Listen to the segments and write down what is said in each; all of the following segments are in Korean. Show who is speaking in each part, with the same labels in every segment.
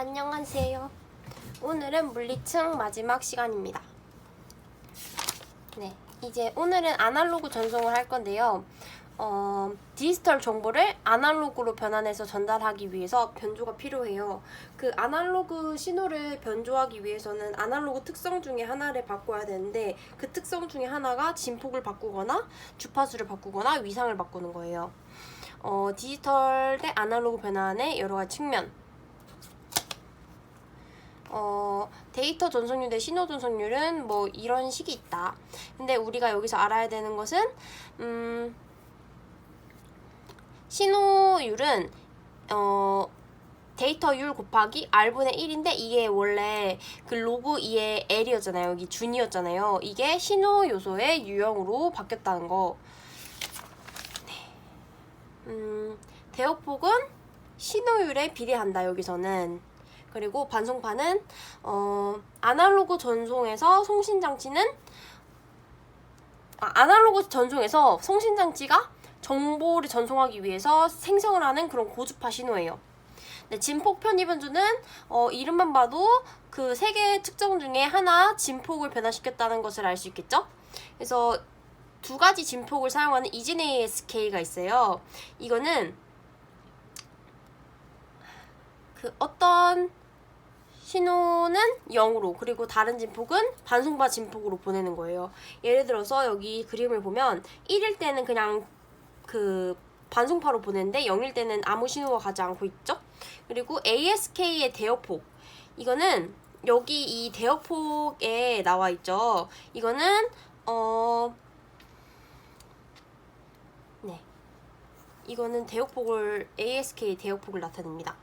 Speaker 1: 안녕하세요. 오늘은 물리층 마지막 시간입니다. 네, 이제 오늘은 아날로그 전송을 할 건데요. 디지털 정보를 아날로그로 변환해서 전달하기 위해서 변조가 필요해요. 그 아날로그 신호를 변조하기 위해서는 아날로그 특성 중에 하나를 바꿔야 되는데 그 특성 중에 하나가 진폭을 바꾸거나 주파수를 바꾸거나 위상을 바꾸는 거예요. 디지털 대 아날로그 변환의 여러 가지 측면. 데이터 전송률 대 신호 전송률은 뭐 이런 식이 있다. 근데 우리가 여기서 알아야 되는 것은 신호율은 데이터율 곱하기 R분의 1인데 이게 원래 그 로그 2의 L이었잖아요. 여기 준이었잖아요. 이게 신호 요소의 유형으로 바뀌었다는 거. 네. 대역폭은 신호율에 비례한다. 여기서는. 그리고 반송판은 아날로그 전송에서 아날로그 전송에서 송신장치가 정보를 전송하기 위해서 생성을 하는 그런 고주파 신호예요. 네, 진폭 편의변조는 이름만 봐도 그 세 개의 특성 중에 하나 진폭을 변화시켰다는 것을 알 수 있겠죠? 그래서 두 가지 진폭을 사용하는 이진 ASK가 있어요. 이거는 그 어떤 신호는 0으로 그리고 다른 진폭은 반송파 진폭으로 보내는 거예요. 예를 들어서 여기 그림을 보면 1일 때는 그냥 그 반송파로 보내는데 0일 때는 아무 신호가 가지 않고 있죠. 그리고 ASK의 대역폭, 이거는 여기 이 대역폭에 나와 있죠. 이거는 네, 이거는 대역폭을 ASK 대역폭을 나타냅니다.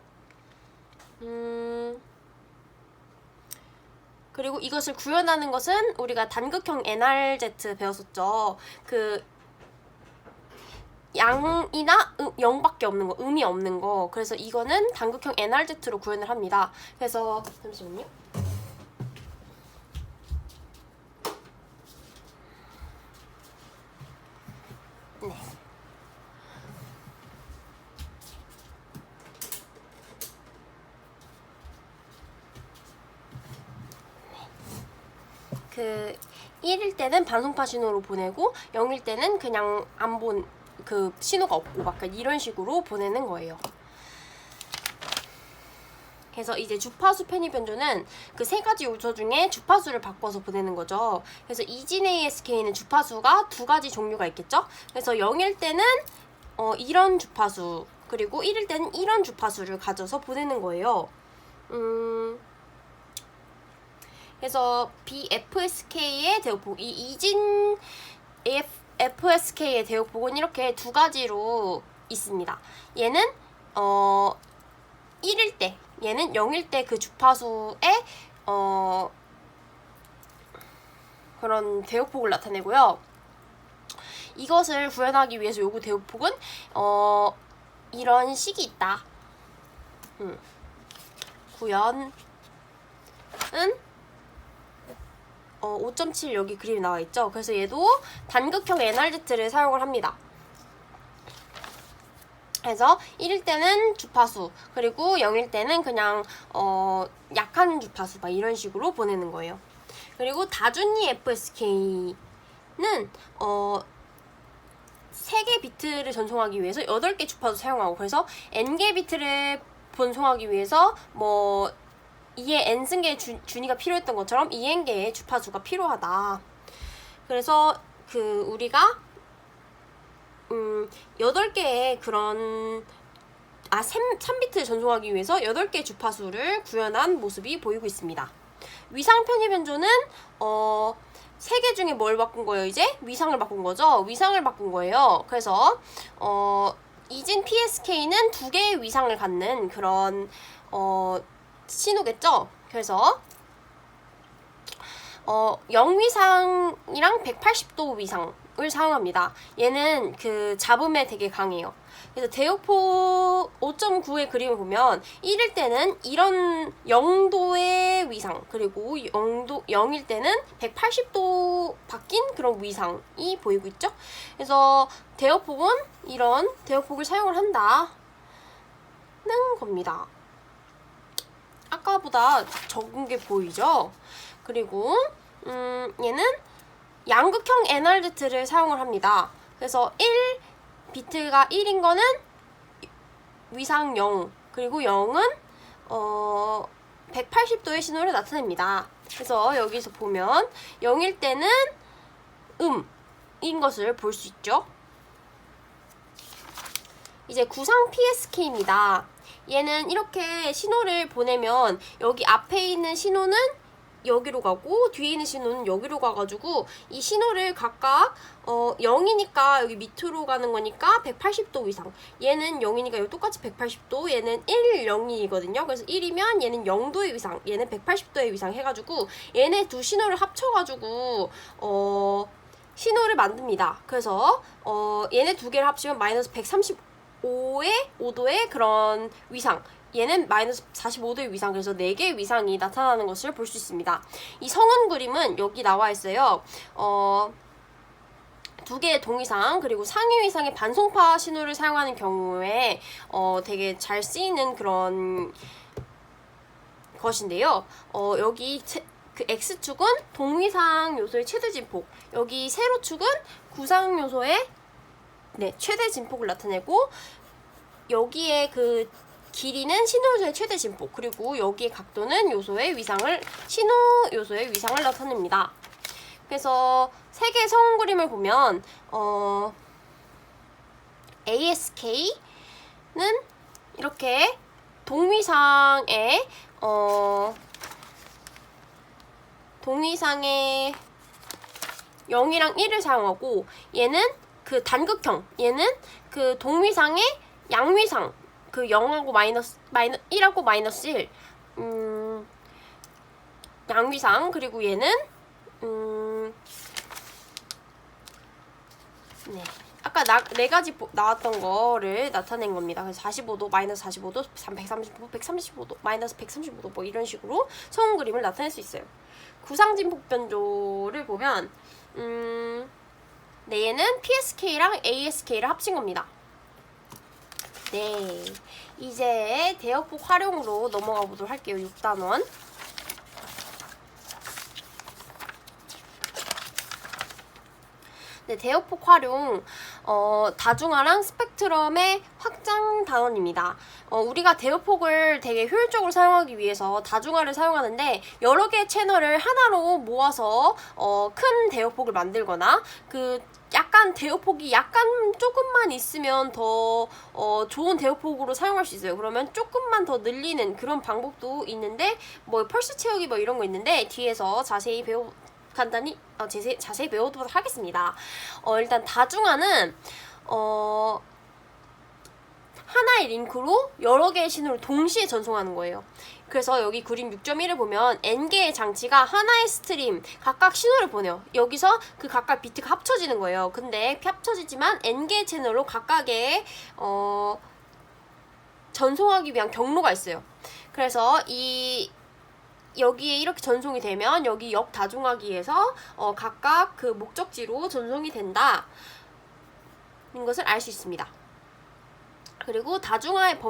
Speaker 1: 그리고 이것을 구현하는 것은 우리가 단극형 NRZ 배웠었죠. 그 양이나 0밖에 없는 거, 음이 없는 거. 그래서 이거는 단극형 NRZ로 구현을 합니다. 그래서 잠시만요. 네. 그 1일 때는 반송파 신호로 보내고 0일 때는 그냥 안 본 그 신호가 없고 막 이런 식으로 보내는 거예요. 그래서 이제 주파수 편의 변조는 그 세 가지 요소 중에 주파수를 바꿔서 보내는 거죠. 그래서 이진 ASK는 주파수가 두 가지 종류가 있겠죠. 그래서 0일 때는 이런 주파수, 그리고 1일 때는 이런 주파수를 가져서 보내는 거예요. 그래서 BFSK의 대역폭, 이 이진 FSK의 대역폭은 이렇게 두 가지로 있습니다. 얘는 1일 때, 얘는 0일 때 그 주파수의 그런 대역폭을 나타내고요. 이것을 구현하기 위해서 요구 대역폭은 이런 식이 있다. 구현은 5.7 여기 그림이 나와 있죠. 그래서 얘도 단극형 NRZ를 사용을 합니다. 그래서 1일 때는 주파수, 그리고 0일 때는 그냥 약한 주파수 막 이런 식으로 보내는 거예요. 그리고 다준위 FSK는 3개 비트를 전송하기 위해서 8개 주파수 사용하고, 그래서 n개 비트를 전송하기 위해서 뭐 2의 n승계의 준위가 필요했던 것처럼 2n개의 주파수가 필요하다. 그래서 그 우리가 8개의 그런 3비트를 전송하기 위해서 8개의 주파수를 구현한 모습이 보이고 있습니다. 위상 편의 변조는 3개 중에 뭘 바꾼 거예요? 이제 위상을 바꾼 거죠. 위상을 바꾼 거예요. 그래서 이진 PSK는 2개의 위상을 갖는 그런 신호겠죠? 그래서 0위상이랑 180도 위상을 사용합니다. 얘는 그 잡음에 되게 강해요. 그래서 대역폭 5.9의 그림을 보면 1일 때는 이런 0도의 위상, 그리고 0일 때는 180도 바뀐 그런 위상이 보이고 있죠? 그래서 대역폭은 이런 대역폭을 사용을 한다는 겁니다. 아까보다 적은 게 보이죠? 그리고 얘는 양극형 NRZ를 사용을 합니다. 그래서 1비트가 1인 거는 위상 0, 그리고 0은 180도의 신호를 나타냅니다. 그래서 여기서 보면 0일 때는 인 것을 볼 수 있죠. 이제 구상 PSK입니다. 얘는 이렇게 신호를 보내면 여기 앞에 있는 신호는 여기로 가고 뒤에 있는 신호는 여기로 가가지고 이 신호를 각각 0이니까 여기 밑으로 가는 거니까 180도 위상, 얘는 0이니까 여기 똑같이 180도, 얘는 1, 0이거든요. 그래서 1이면 얘는 0도의 위상, 얘는 180도의 위상 해가지고 얘네 두 신호를 합쳐가지고 신호를 만듭니다. 그래서 얘네 두 개를 합치면 마이너스 135의 그런 위상, 얘는 마이너스 45도의 위상, 그래서 4개의 위상이 나타나는 것을 볼 수 있습니다. 이 성운 그림은 여기 나와 있어요. 2개의 동위상 그리고 상위 위상의 반송파 신호를 사용하는 경우에 되게 잘 쓰이는 그런 것인데요. 여기 그 X축은 동위상 요소의 최대 진폭, 여기 세로축은 구상 요소의 최대 진폭을 나타내고, 여기에 그 길이는 신호 요소의 최대 진폭, 그리고 여기의 각도는 신호 요소의 위상을 나타냅니다. 그래서 세 개의 성운 그림을 보면 ASK는 이렇게 동위상의 0이랑 1을 사용하고, 얘는 그 단극형, 얘는 그 동위상의 양위상, 그 0하고 1하고 마이너스 1 양위상, 그리고 얘는 아까 4가지 나왔던 거를 나타낸 겁니다. 그래서 45도, 마이너스 45도, 135도, 135도, 마이너스 135도 뭐 이런 식으로 성운 그림을 나타낼 수 있어요. 구상진폭 변조를 보면 얘는 PSK랑 ASK를 합친 겁니다. 이제 대역폭 활용으로 넘어가 보도록 할게요. 6단원. 대역폭 활용, 다중화랑 스펙트럼의 확장 단원입니다. 우리가 대역폭을 되게 효율적으로 사용하기 위해서 다중화를 사용하는데, 여러 개의 채널을 하나로 모아서 큰 대역폭을 만들거나, 약간 대역폭이 조금만 있으면 더 좋은 대역폭으로 사용할 수 있어요. 그러면 조금만 더 늘리는 그런 방법도 있는데, 뭐 펄스 채우기 뭐 이런 거 있는데 뒤에서 자세히 자세히 배워보도록 하겠습니다. 일단 다중화는 하나의 링크로 여러 개의 신호를 동시에 전송하는 거예요. 그래서 여기 그림 6.1을 보면 N개의 장치가 하나의 스트림 각각 신호를 보내요. 여기서 그 각각 비트가 합쳐지는 거예요. 근데 합쳐지지만 N개의 채널로 각각의 전송하기 위한 경로가 있어요. 그래서 여기에 이렇게 전송이 되면 여기 역다중화기에서 각각 그 목적지로 전송이 된다 는 것을 알 수 있습니다. 그리고 다중화의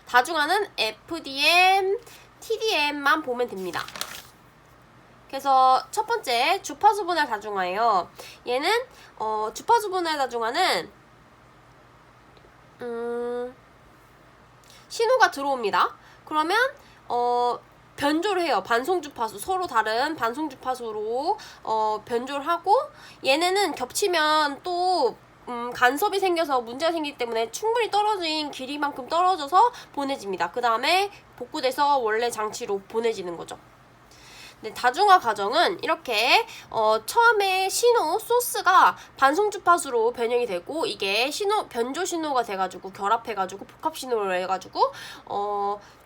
Speaker 1: 다중화는 FDM, TDM만 보면 됩니다. 그래서 첫 번째 주파수 분할 다중화예요. 얘는 주파수 분할 다중화는 신호가 들어옵니다. 그러면 변조를 해요. 반송주파수, 서로 다른 반송주파수로 변조를 하고, 얘네는 겹치면 또 간섭이 생겨서 문제가 생기기 때문에 충분히 떨어진 길이만큼 떨어져서 보내집니다. 그 다음에 복구돼서 원래 장치로 보내지는 거죠. 다중화 과정은 이렇게 처음에 신호 소스가 반송 주파수로 변형이 되고, 이게 변조 신호가 돼가지고 결합해가지고 복합 신호를 해가지고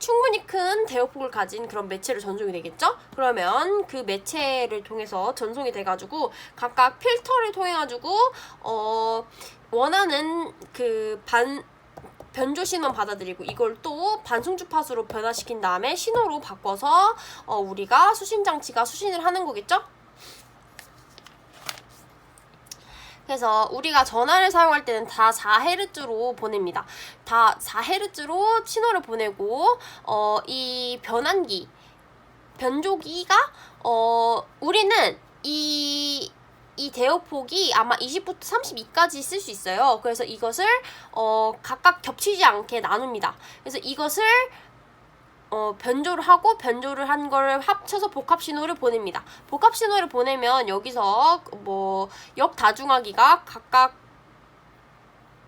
Speaker 1: 충분히 큰 대역폭을 가진 그런 매체로 전송이 되겠죠. 그러면 그 매체를 통해서 전송이 돼가지고 각각 필터를 통해가지고 원하는 그 변조 신호만 받아들이고, 이걸 또 반송 주파수로 변화시킨 다음에 신호로 바꿔서 우리가 수신 장치가 수신을 하는 거겠죠? 그래서 우리가 전화를 사용할 때는 다 4Hz로 보냅니다. 다 4Hz로 신호를 보내고 이 변조기가 우리는 이 대역폭이 아마 20부터 32까지 쓸 수 있어요. 그래서 이것을 각각 겹치지 않게 나눕니다. 그래서 이것을 변조를 하고 변조를 한 걸 합쳐서 복합 신호를 보냅니다. 복합 신호를 보내면 여기서 뭐 역다중하기가 각각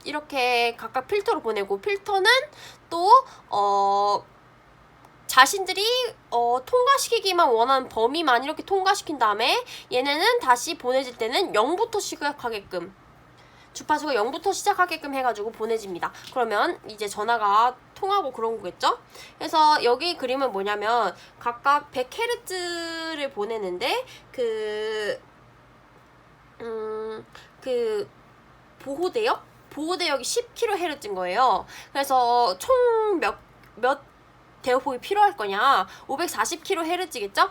Speaker 1: 이렇게 각각 필터로 보내고, 필터는 또 자신들이 통과시키기만 원하는 범위만 이렇게 통과시킨 다음에 얘네는 다시 보내질 때는 0부터 시작하게끔, 주파수가 0부터 시작하게끔 해가지고 보내집니다. 그러면 이제 전화가 통하고 그런 거겠죠? 그래서 여기 그림은 뭐냐면 각각 100Hz를 보내는데 그 보호대역이 10kHz인 거예요. 그래서 총 몇 대역폭이 필요할 거냐? 540kHz겠죠?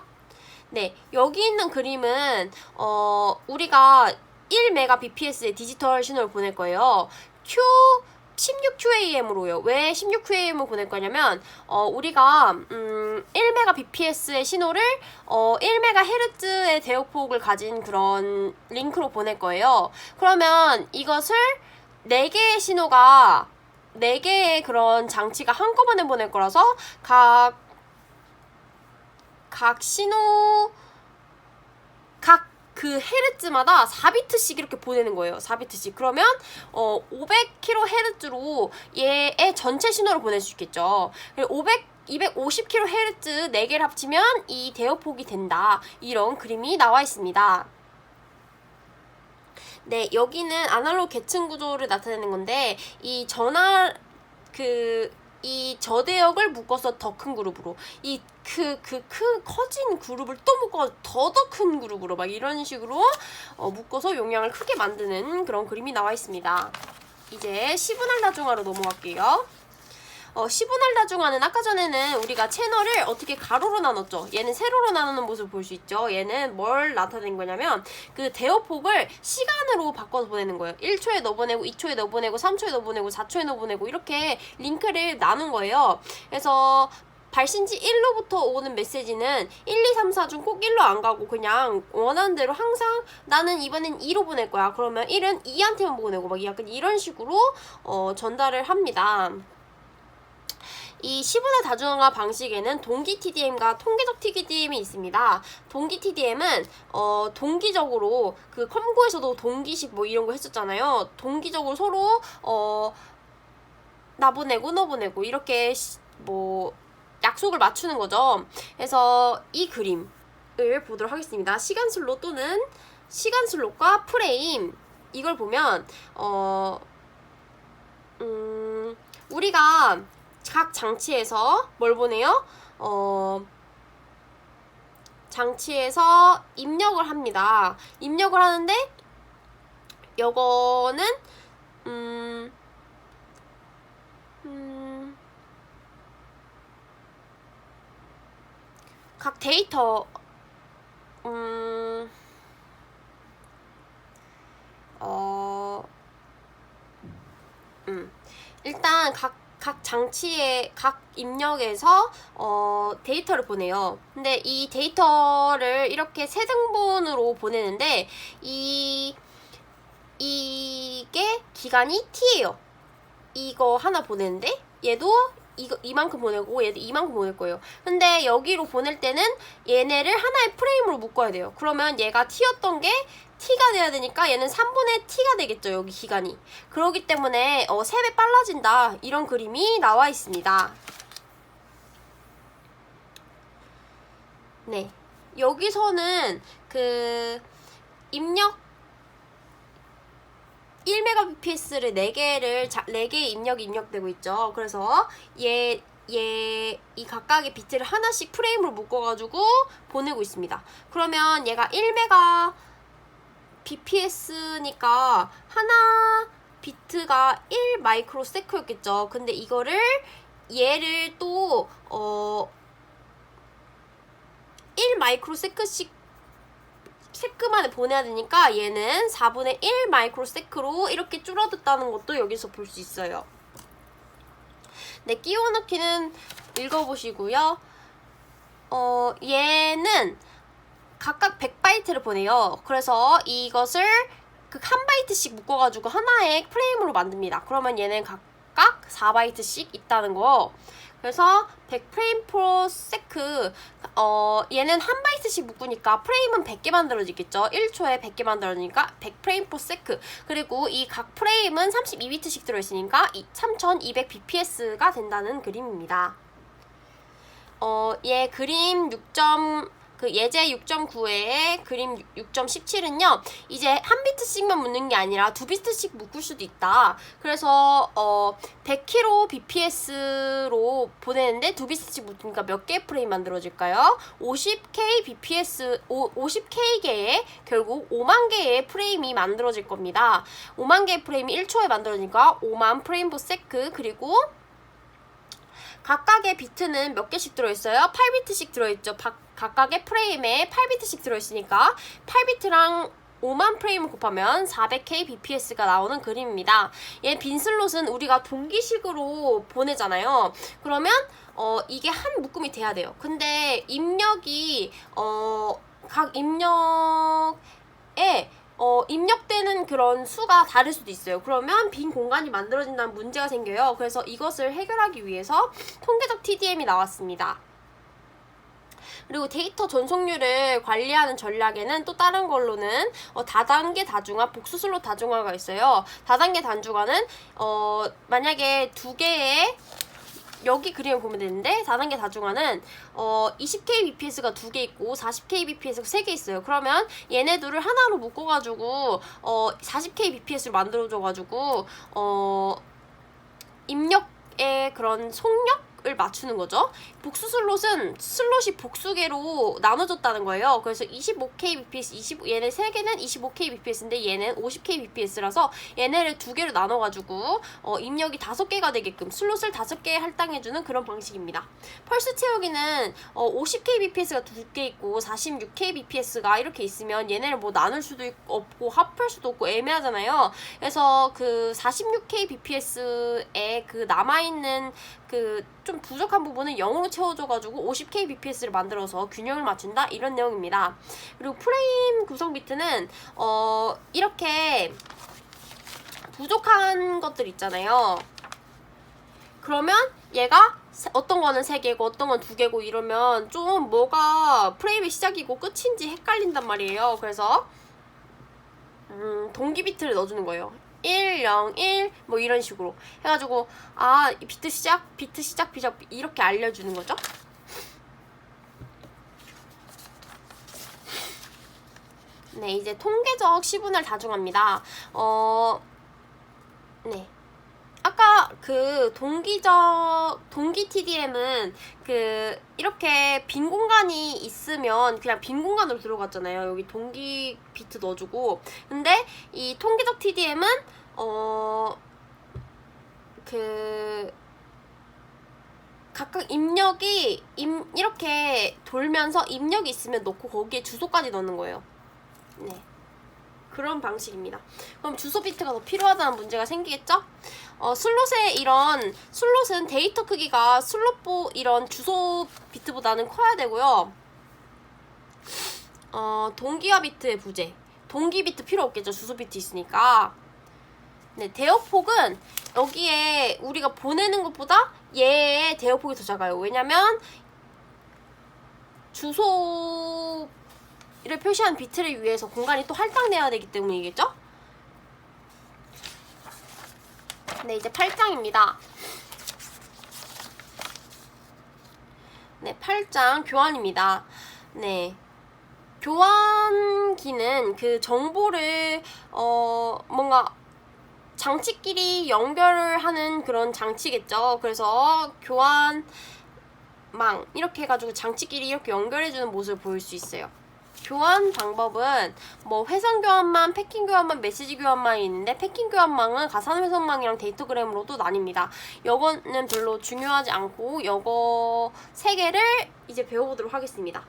Speaker 1: 네, 여기 있는 그림은 우리가 1Mbps의 디지털 신호를 보낼 거예요. 16QAM으로요. 왜 16QAM을 보낼 거냐면 우리가 1Mbps의 신호를 1MHz의 대역폭을 가진 그런 링크로 보낼 거예요. 그러면 이것을 4개의 신호가 4개의 그런 장치가 한꺼번에 보낼 거라서 각 신호 그 헤르츠마다 4비트씩 이렇게 보내는 거예요. 4비트씩. 그러면 500kHz로 얘의 전체 신호를 보낼 수 있겠죠. 250kHz 4개를 합치면 이 대역폭이 된다. 이런 그림이 나와 있습니다. 네, 여기는 아날로그 계층 구조를 나타내는 건데, 이 저대역을 묶어서 더 큰 그룹으로, 커진 그룹을 또 묶어서 더 큰 그룹으로 막 이런 식으로 묶어서 용량을 크게 만드는 그런 그림이 나와 있습니다. 이제 시분할 다중화로 넘어갈게요. 시분할 다중화는 아까 전에는 우리가 채널을 어떻게 가로로 나눴죠. 얘는 세로로 나누는 모습을 볼 수 있죠. 얘는 뭘 나타낸 거냐면 그 대역폭을 시간으로 바꿔서 보내는 거예요. 1초에 넣어보내고 2초에 넣어보내고 3초에 넣어보내고 4초에 넣어보내고 이렇게 링크를 나눈 거예요. 그래서 발신지 1로부터 오는 메시지는 1, 2, 3, 4 중 꼭 1로 안 가고 그냥 원하는 대로 항상 나는 이번엔 2로 보낼 거야. 그러면 1은 2한테만 보내고 막 약간 이런 식으로 전달을 합니다. 이 시분할 다중화 방식에는 동기 TDM과 통계적 TDM이 있습니다. 동기 TDM은 동기적으로 그 컴고에서도 동기식 뭐 이런 거 했었잖아요. 동기적으로 서로 나 보내고 너 보내고 이렇게 뭐 약속을 맞추는 거죠. 그래서 이 그림을 보도록 하겠습니다. 시간 슬롯 또는 시간 슬롯과 프레임, 이걸 보면 우리가 각 장치에서 뭘 보내요? 장치에서 입력을 합니다. 입력을 하는데 요거는 각 데이터 일단 각 장치의 각 입력에서 데이터를 보내요. 근데 이 데이터를 이렇게 세 등분으로 보내는데 이게 기간이 t예요. 이거 하나 보내는데 얘도 이만큼 보내고 얘도 이만큼 보낼 거예요. 근데 여기로 보낼 때는 얘네를 하나의 프레임으로 묶어야 돼요. 그러면 얘가 t였던 게 t가 돼야 되니까 얘는 3분의 t가 되겠죠. 여기 기간이. 그러기 때문에 3배 빨라진다. 이런 그림이 나와 있습니다. 네, 여기서는 그 입력 1Mbps를 4개의 입력이 입력되고 있죠. 그래서 이 각각의 비트를 하나씩 프레임으로 묶어가지고 보내고 있습니다. 그러면 얘가 1Mbps니까 하나 비트가 1 마이크로세크였겠죠. 근데 얘를 또 1 마이크로세크씩 세크만에 보내야 되니까 얘는 4분의 1 마이크로세크로 이렇게 줄어들다는 것도 여기서 볼 수 있어요. 네, 끼워넣기는 읽어보시고요. 얘는 각각 100바이트를 보내요. 그래서 이것을 그 한 바이트씩 묶어가지고 하나의 프레임으로 만듭니다. 그러면 얘는 각각 4바이트씩 있다는 거. 그래서 100프레임 프로 세크, 얘는 한 바이트씩 묶으니까 프레임은 100개 만들어지겠죠. 1초에 100개 만들어지니까 100프레임 프로 세크. 그리고 이 각 프레임은 32비트씩 들어있으니까 3200bps가 된다는 그림입니다. 얘 그림 예제 6.9의 그림 6.17은요, 이제 한 비트씩만 묶는 게 아니라 2비트씩 묶을 수도 있다. 그래서 100kbps로 보내는데 2비트씩 묶으니까 몇 개의 프레임 만들어질까요? 50kbps, 50k개의 결국 5만 개의 프레임이 만들어질 겁니다. 5만 개의 프레임이 1초에 만들어지니까 5만 프레임 per 세크. 그리고 각각의 비트는 몇 개씩 들어있어요? 8비트씩 들어있죠. 각각의 프레임에 8비트씩 들어있으니까 8비트랑 5만 프레임을 곱하면 400kbps가 나오는 그림입니다. 얘 빈 슬롯은 우리가 동기식으로 보내잖아요. 그러면 이게 한 묶음이 돼야 돼요. 근데 입력이 각 입력에 입력되는 그런 수가 다를 수도 있어요. 그러면 빈 공간이 만들어진다는 문제가 생겨요. 그래서 이것을 해결하기 위해서 통계적 TDM이 나왔습니다. 그리고 데이터 전송률을 관리하는 전략에는 또 다른 걸로는 다단계 다중화, 복수 슬롯 다중화가 있어요. 다단계 다중화는 만약에 두 개의 여기 그림을 보면 되는데, 다단계 다중화는 20kbps가 2개 있고 40kbps가 3개 있어요. 그러면 얘네 둘을 하나로 묶어가지고 40kbps를 만들어줘가지고 입력의 그런 속력을 맞추는 거죠. 복수 슬롯이 복수계로 나눠졌다는 거예요. 그래서 25kbps, 얘네 3개는 25kbps인데 얘는 50kbps라서 얘네를 2개로 나눠가지고 입력이 5개가 되게끔 슬롯을 5개에 할당해주는 그런 방식입니다. 펄스 채우기는 50kbps가 2개 있고 46kbps가 이렇게 있으면 얘네를 뭐 나눌 수도 없고 합할 수도 없고 애매하잖아요. 그래서 그 46kbps에 그 남아있는 그 좀 부족한 부분은 0으로 채워줘가지고 50kbps를 만들어서 균형을 맞춘다, 이런 내용입니다. 그리고 프레임 구성 비트는 이렇게 부족한 것들 있잖아요. 그러면 얘가 어떤 거는 3개고 어떤 건 2개고 이러면 좀 뭐가 프레임의 시작이고 끝인지 헷갈린단 말이에요. 그래서 동기 비트를 넣어주는 거예요. 1, 0, 1 뭐 이런 식으로 해가지고 비트 시작 이렇게 알려주는 거죠. 네, 이제 통계적 시분을 다중합니다. 네. 아까 그 동기 TDM은 이렇게 빈 공간이 있으면 그냥 빈 공간으로 들어갔잖아요. 여기 동기 비트 넣어주고. 근데 이 통계적 TDM은 각각 입력이 이렇게 돌면서 입력이 있으면 넣고 거기에 주소까지 넣는 거예요. 네. 그런 방식입니다. 그럼 주소 비트가 더 필요하다는 문제가 생기겠죠? 슬롯은 데이터 크기가 이런 주소 비트보다는 커야 되고요. 동기화 비트의 부재. 동기 비트 필요 없겠죠. 주소 비트 있으니까. 네, 대역폭은 여기에 우리가 보내는 것보다 얘의 대역폭이 더 작아요. 왜냐면 주소를 표시한 비트를 위해서 공간이 또 할당돼야 되기 때문이겠죠? 네, 이제 8장입니다. 네, 8장 교환입니다. 네. 교환기는 그 정보를 뭔가 장치끼리 연결을 하는 그런 장치겠죠. 그래서 교환망 이렇게 해가지고 장치끼리 이렇게 연결해주는 모습을 보일 수 있어요. 교환 방법은 뭐 회선 교환망, 패킹 교환망, 메시지 교환망이 있는데, 패킹 교환망은 가상 회선망이랑 데이터그램으로도 나뉩니다. 요거는 별로 중요하지 않고 요거 3개를 이제 배워보도록 하겠습니다.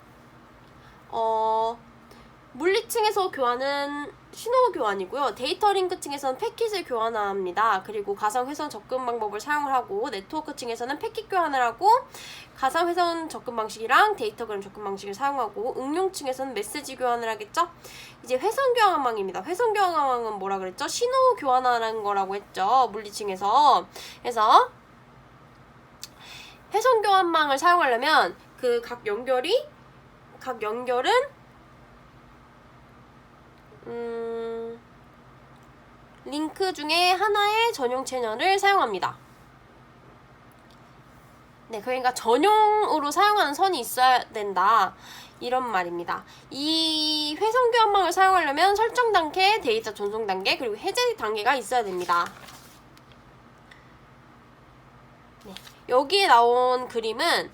Speaker 1: 물리층에서 교환은 신호 교환이고요. 데이터 링크층에서는 패킷을 교환합니다. 그리고 가상회선 접근 방법을 사용을 하고, 네트워크층에서는 패킷 교환을 하고 가상회선 접근 방식이랑 데이터그램 접근 방식을 사용하고, 응용층에서는 메시지 교환을 하겠죠. 이제 회선 교환망입니다. 회선 교환망은 뭐라 그랬죠? 신호 교환하는 거라고 했죠, 물리층에서. 그래서 회선 교환망을 사용하려면 그 각 연결은 링크 중에 하나의 전용 채널을 사용합니다. 네, 그러니까 전용으로 사용하는 선이 있어야 된다, 이런 말입니다. 이 회선 교환망을 사용하려면 설정 단계, 데이터 전송 단계, 그리고 해제 단계가 있어야 됩니다. 네, 여기에 나온 그림은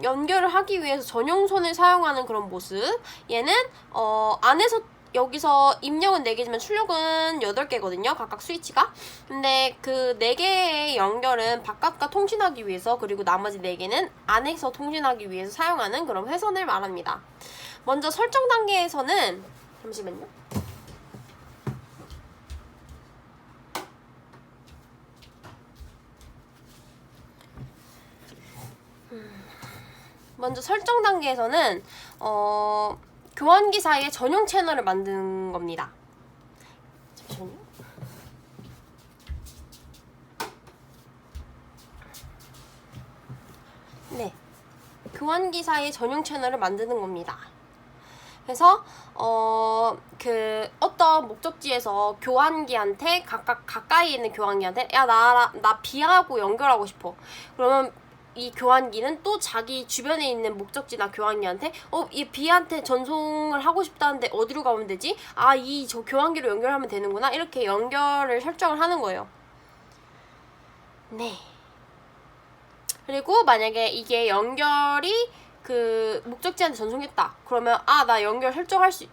Speaker 1: 연결을 하기 위해서 전용선을 사용하는 그런 모습. 얘는 안에서 여기서 입력은 4개지만 출력은 8개거든요. 각각 스위치가. 근데 그 4개의 연결은 바깥과 통신하기 위해서, 그리고 나머지 4개는 안에서 통신하기 위해서 사용하는 그런 회선을 말합니다. 먼저 설정 단계에서는, 잠시만요. 먼저 설정 단계에서는 교환기 사이에 전용 채널을 만드는 겁니다. 잠시만요. 네, 교환기 사이에 전용 채널을 만드는 겁니다. 그래서 어떤 목적지에서 교환기한테 각각 가까이 있는 교환기한테, 야, 나 B하고 연결하고 싶어. 그러면 이 교환기는 또 자기 주변에 있는 목적지나 교환기한테 이 B한테 전송을 하고 싶다는데 어디로 가면 되지? 아, 저 교환기로 연결하면 되는구나. 이렇게 연결을 설정을 하는 거예요. 네. 그리고 만약에 이게 연결이 그 목적지한테 전송했다. 그러면 나 연결할 수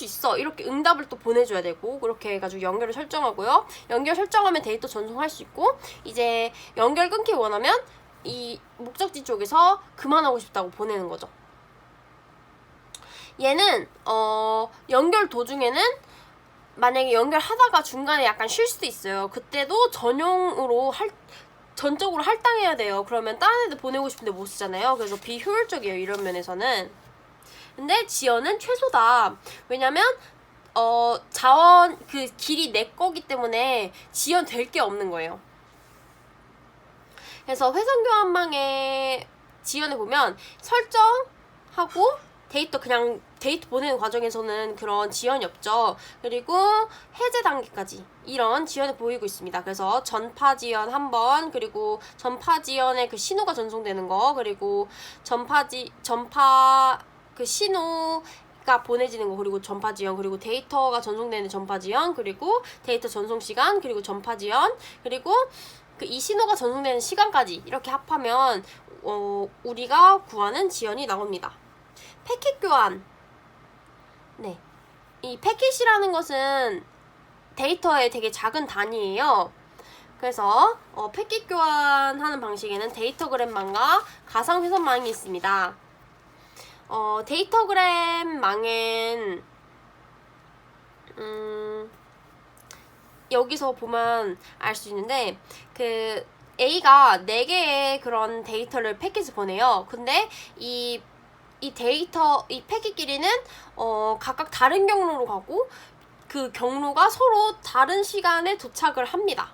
Speaker 1: 있어. 이렇게 응답을 또 보내줘야 되고, 그렇게 해가지고 연결을 설정하고요. 연결 설정하면 데이터 전송할 수 있고, 이제 연결 끊기 원하면 이 목적지 쪽에서 그만하고 싶다고 보내는 거죠. 얘는 연결 도중에는 만약에 연결하다가 중간에 약간 쉴 수도 있어요. 그때도 전적으로 할당해야 돼요. 그러면 다른 애들 보내고 싶은데 못 쓰잖아요. 그래서 비효율적이에요, 이런 면에서는. 근데 지연은 최소다. 왜냐면 자원 그 길이 내 거기 때문에 지연될 게 없는 거예요. 그래서 회선 교환망의 지연을 보면 설정하고 데이터 보내는 과정에서는 그런 지연이 없죠. 그리고 해제 단계까지 이런 지연을 보이고 있습니다. 그래서 전파 지연 1번, 그리고 전파 지연의 그 신호가 전송되는 거, 그리고 전파 그 신호가 보내지는 거, 그리고 전파 지연, 그리고 데이터가 전송되는 전파 지연, 그리고 데이터 전송 시간, 그리고 전파 지연, 그리고 이 신호가 전송되는 시간까지 이렇게 합하면 우리가 구하는 지연이 나옵니다. 패킷 교환. 네, 이 패킷이라는 것은 데이터의 되게 작은 단위예요. 그래서 패킷 교환하는 방식에는 데이터그램망과 가상회선망이 있습니다. 데이터그램망엔 여기서 보면 알 수 있는데, 그 A가 4개의 그런 데이터를 패킷을 보내요. 근데 이 패킷끼리는 각각 다른 경로로 가고, 그 경로가 서로 다른 시간에 도착을 합니다.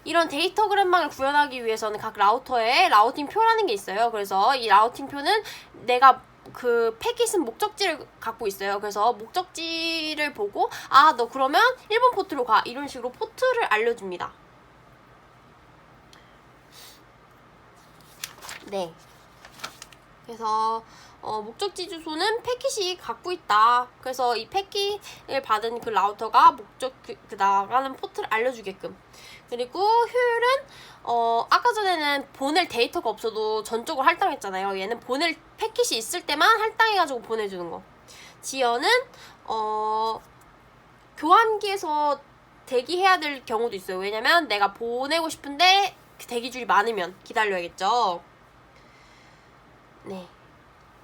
Speaker 1: 이런 데이터그램망을 구현하기 위해서는 각 라우터에 라우팅 표라는 게 있어요. 그래서 이 라우팅 표는 내가 그 패킷은 목적지를 갖고 있어요. 그래서 목적지를 보고 너 그러면 1번 포트로 가, 이런 식으로 포트를 알려줍니다. 네. 그래서 목적지 주소는 패킷이 갖고 있다. 그래서 이 패킷을 받은 그 라우터가 나가는 포트를 알려주게끔. 그리고 효율은 아까 전에는 보낼 데이터가 없어도 전적으로 할당했잖아요. 얘는 보낼 패킷이 있을 때만 할당해가지고 보내주는 거. 지연은 교환기에서 대기해야 될 경우도 있어요. 왜냐면 내가 보내고 싶은데 대기줄이 많으면 기다려야겠죠. 네.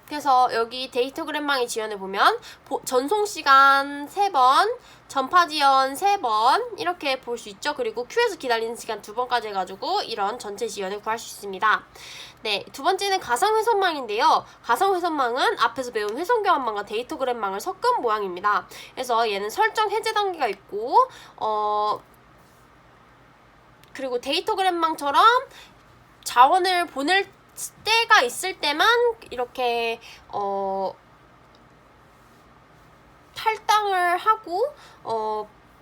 Speaker 1: 그래서 여기 데이터그램망의 지연을 보면 전송시간 3번, 전파지연 3번 이렇게 볼 수 있죠. 그리고 큐에서 기다리는 시간 2번까지 해가지고 이런 전체 지연을 구할 수 있습니다. 네, 두 번째는 가상회선망인데요. 가상회선망은 앞에서 배운 회선교환망과 데이터그램망을 섞은 모양입니다. 그래서 얘는 설정 해제 단계가 있고 그리고 데이터그램망처럼 자원을 보낼 때가 있을 때만 이렇게 탈당을 하고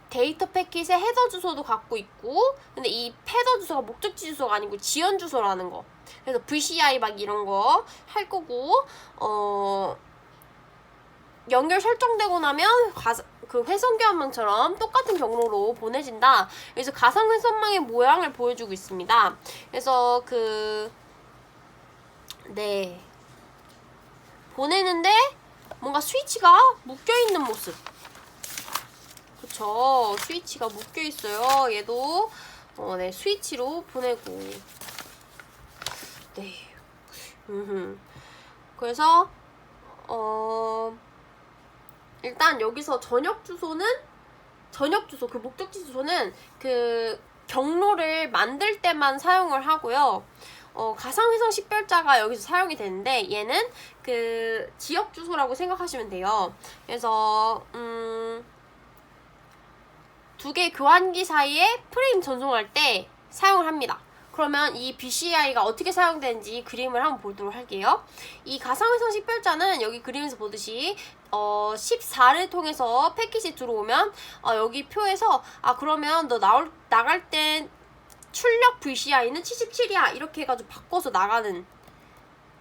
Speaker 1: 데이터 패킷의 헤더 주소도 갖고 있고, 근데 이 헤더 주소가 목적지 주소가 아니고 지연 주소라는 거. 그래서 VCI 막 이런 거 할 거고, 연결 설정되고 나면 그 회선교환망처럼 똑같은 경로로 보내진다. 그래서 가상 회선망의 모양을 보여주고 있습니다. 그래서 네, 보내는데 뭔가 스위치가 묶여있는 모습. 그쵸, 스위치가 묶여있어요. 얘도 네, 스위치로 보내고. 네. 그래서 일단 여기서 전역 주소, 그 목적지 주소는 그 경로를 만들 때만 사용을 하고요. 가상회선 식별자가 여기서 사용이 되는데 얘는 그 지역 주소라고 생각하시면 돼요. 그래서 두 개 교환기 사이에 프레임 전송할 때 사용을 합니다. 그러면 이 BCI가 어떻게 사용되는지 그림을 한번 보도록 할게요. 이 가상회선 식별자는 여기 그림에서 보듯이 14를 통해서 패킷이 들어오면 여기 표에서 그러면 너 나갈 땐 출력 VCI는 77이야 이렇게 해가지고 바꿔서 나가는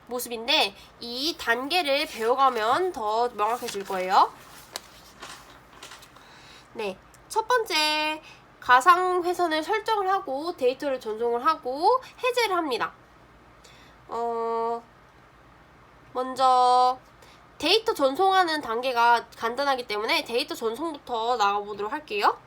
Speaker 1: 모습인데, 이 단계를 배워가면 더 명확해질 거예요. 네, 첫 번째 가상회선을 설정을 하고 데이터를 전송을 하고 해제를 합니다. 먼저 데이터 전송하는 단계가 간단하기 때문에 데이터 전송부터 나가보도록 할게요.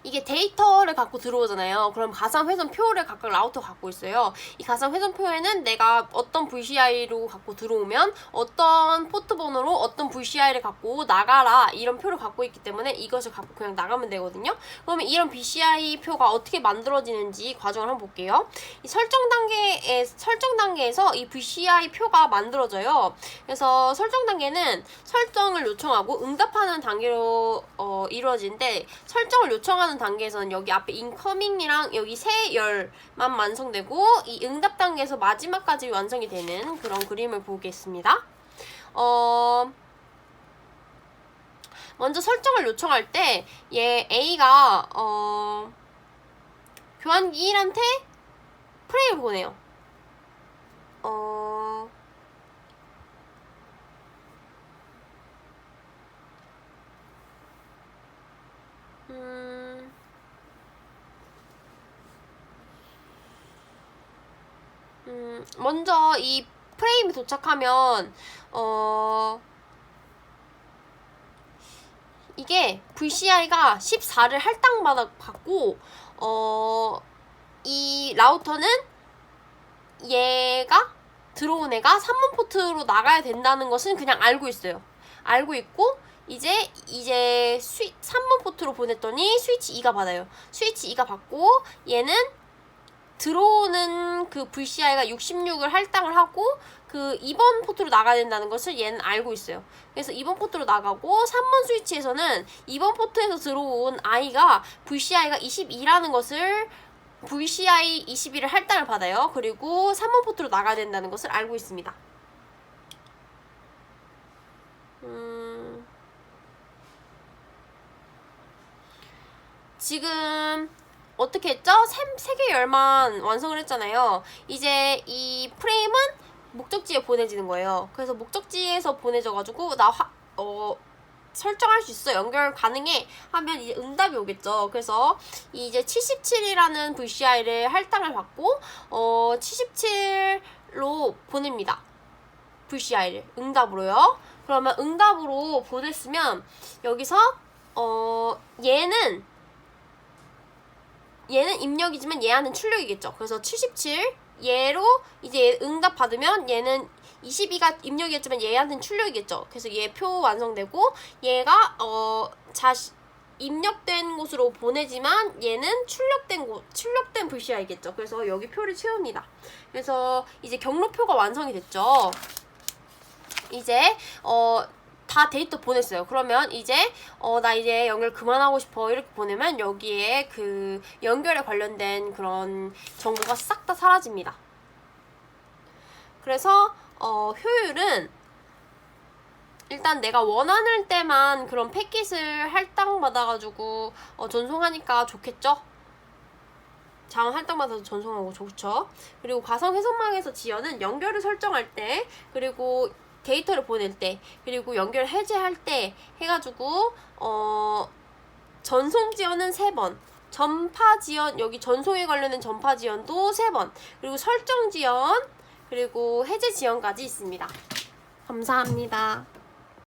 Speaker 1: 이게 데이터를 갖고 들어오잖아요. 그럼 가상회선 표를 각각 라우터 갖고 있어요. 이 가상회선 표에는 내가 어떤 VCI로 갖고 들어오면 어떤 포트 번호로 어떤 VCI를 갖고 나가라 이런 표를 갖고 있기 때문에 이것을 갖고 그냥 나가면 되거든요. 그러면 이런 BCI 표가 어떻게 만들어지는지 과정을 한번 볼게요. 이 설정 단계에서 이 VCI 표가 만들어져요. 그래서 설정 단계는 설정을 요청하고 응답하는 단계로 이루어지는데, 설정을 요청하는 단계에서는 여기 앞에 인커밍이랑 여기 세 열만 완성되고 이 응답 단계에서 마지막까지 완성이 되는 그런 그림을 보겠습니다. 먼저 설정을 요청할 때 얘 A가 교환기 1한테 프레임을 보내요. 먼저 이 프레임이 도착하면 이게 VCI가 14를 할당마다 받고 이 라우터는 얘가 들어온 애가 3번 포트로 나가야 된다는 것은 그냥 알고 있어요. 알고 있고 이제 3번 포트로 보냈더니 스위치 2가 받아요. 스위치 2가 받고 얘는 들어오는 그 VCI가 66을 할당을 하고 그 2번 포트로 나가야 된다는 것을 얘는 알고 있어요. 그래서 2번 포트로 나가고 3번 스위치에서는 2번 포트에서 들어온 I가 VCI가 22라는 것을 VCI 22를 할당을 받아요. 그리고 3번 포트로 나가야 된다는 것을 알고 있습니다. 지금 어떻게 했죠? 3개 열만 완성을 했잖아요. 이제 이 프레임은 목적지에 보내지는 거예요. 그래서 목적지에서 보내져가지고 설정할 수 있어. 연결 가능해. 하면 이제 응답이 오겠죠. 그래서 이제 77이라는 VCI를 할당을 받고 77로 보냅니다. VCI를 응답으로요. 그러면 응답으로 보냈으면 여기서 얘는 입력이지만 얘한테는 출력이겠죠. 그래서 77 얘로 이제 응답 받으면 얘는 22가 입력이었지만 얘한테는 출력이겠죠. 그래서 얘 표 완성되고 얘가 입력된 곳으로 보내지만 얘는 출력된 VCI겠죠. 그래서 여기 표를 채웁니다. 그래서 이제 경로표가 완성이 됐죠. 이제 다 데이터 보냈어요. 그러면 이제 나 이제 연결 그만하고 싶어 이렇게 보내면 여기에 그 연결에 관련된 그런 정보가 싹 다 사라집니다. 그래서 효율은 일단 내가 원하는 때만 그런 패킷을 할당받아가지고 전송하니까 좋겠죠? 장 할당받아서 전송하고 좋죠. 그리고 가상 해석망에서 지연은 연결을 설정할 때, 그리고 데이터를 보낼 때, 그리고 연결 해제할 때 해가지고 전송 지연은 3번, 전파 지연, 여기 전송에 관련된 전파 지연도 3번, 그리고 설정 지연, 그리고 해제 지연까지 있습니다. 감사합니다.